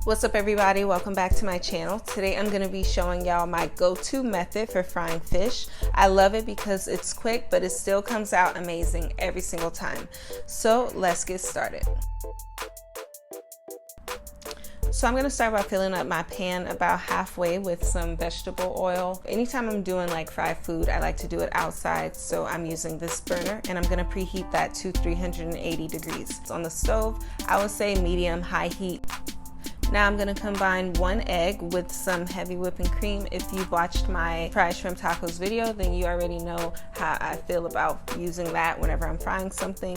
What's up everybody, welcome back to my channel. Today I'm going to be showing y'all my go-to method for frying fish. I love it because it's quick, but it still comes out amazing every single time. So let's get started. So I'm going to start by filling up my pan about halfway with some vegetable oil. Anytime I'm doing like fried food, I like to do it outside. So I'm using this burner and I'm going to preheat that to 380 degrees. On the stove, I would say medium high heat. Now I'm going to combine one egg with some heavy whipping cream. If you've watched my fried shrimp tacos video, then you already know how I feel about using that whenever I'm frying something.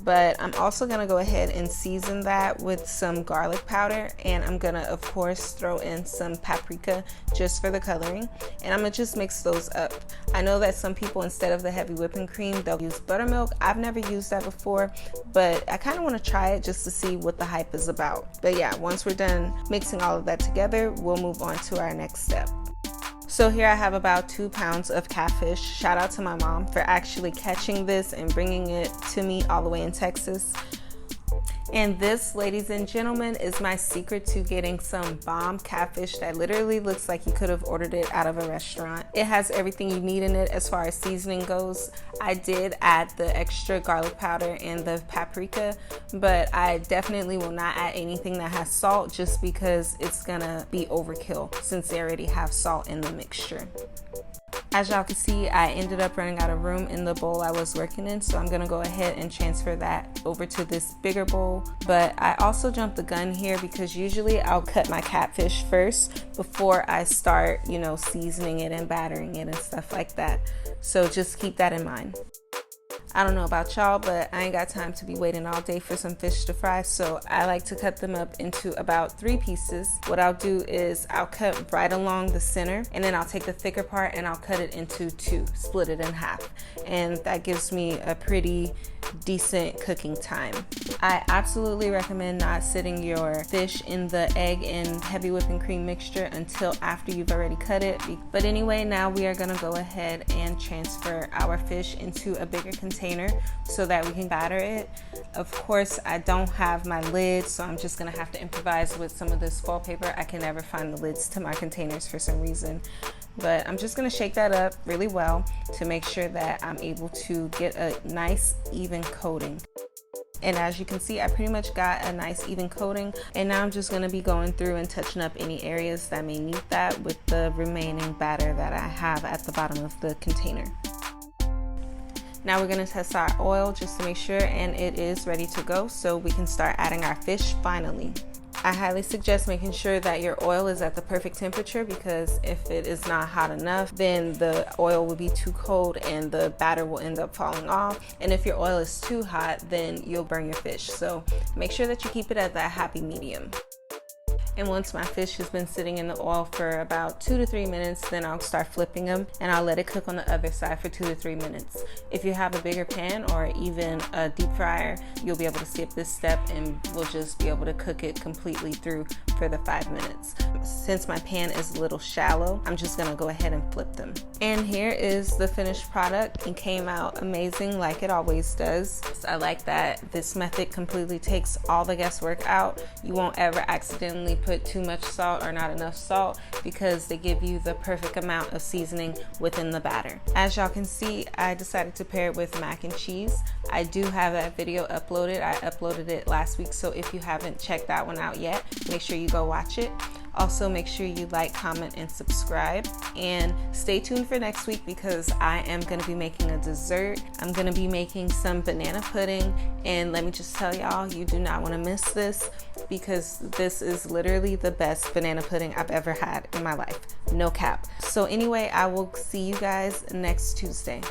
But I'm also going to go ahead and season that with some garlic powder, and I'm going to of course throw in some paprika just for the coloring, and I'm going to just mix those up. I know that some people, instead of the heavy whipping cream, they'll use buttermilk. I've never used that before, but I kind of want to try it just to see what the hype is about. But yeah, once we're done mixing all of that together, we'll move on to our next step. So here I have about 2 pounds of catfish. Shout out to my mom for actually catching this and bringing it to me all the way in Texas. And this, ladies and gentlemen, is my secret to getting some bomb catfish that literally looks like you could have ordered it out of a restaurant. It has everything you need in it as far as seasoning goes. I did add the extra garlic powder and the paprika, but I definitely will not add anything that has salt just because it's gonna be overkill since they already have salt in the mixture. As y'all can see, I ended up running out of room in the bowl I was working in, so I'm gonna go ahead and transfer that over to this bigger bowl. But I also jumped the gun here because usually I'll cut my catfish first before I start, seasoning it and battering it and stuff like that. So just keep that in mind. I don't know about y'all, but I ain't got time to be waiting all day for some fish to fry, so I like to cut them up into about 3 pieces. What I'll do is I'll cut right along the center, and then I'll take the thicker part and I'll cut it into 2, split it in half, and that gives me a pretty decent cooking time. I absolutely recommend not sitting your fish in the egg and heavy whipping cream mixture until after you've already cut it. But anyway, now we are gonna go ahead and transfer our fish into a bigger container so that we can batter it. Of course, I don't have my lid, so I'm just gonna have to improvise with some of this foil paper. I can never find the lids to my containers for some reason. But I'm just gonna shake that up really well to make sure that I'm able to get a nice even coating. And as you can see, I pretty much got a nice even coating, and now I'm just gonna be going through and touching up any areas that may need that with the remaining batter that I have at the bottom of the container. Now we're gonna test our oil just to make sure, and it is ready to go, so we can start adding our fish finally. I highly suggest making sure that your oil is at the perfect temperature, because if it is not hot enough, then the oil will be too cold and the batter will end up falling off. And if your oil is too hot, then you'll burn your fish. So make sure that you keep it at that happy medium. And once my fish has been sitting in the oil for about 2 to 3 minutes, then I'll start flipping them and I'll let it cook on the other side for 2 to 3 minutes. If you have a bigger pan or even a deep fryer, you'll be able to skip this step and we'll just be able to cook it completely through for the 5 minutes. Since my pan is a little shallow, I'm just gonna go ahead and flip them. And here is the finished product. It came out amazing like it always does. I like that this method completely takes all the guesswork out. You won't ever accidentally put too much salt or not enough salt because they give you the perfect amount of seasoning within the batter. As y'all can see, I decided to pair it with mac and cheese. I do have that video uploaded. I uploaded it last week, so if you haven't checked that one out yet, make sure you go watch it. Also, make sure you like, comment, and subscribe. And stay tuned for next week because I am going to be making a dessert. I'm going to be making some banana pudding. And let me just tell y'all, you do not want to miss this because this is literally the best banana pudding I've ever had in my life. No cap. So anyway, I will see you guys next Tuesday.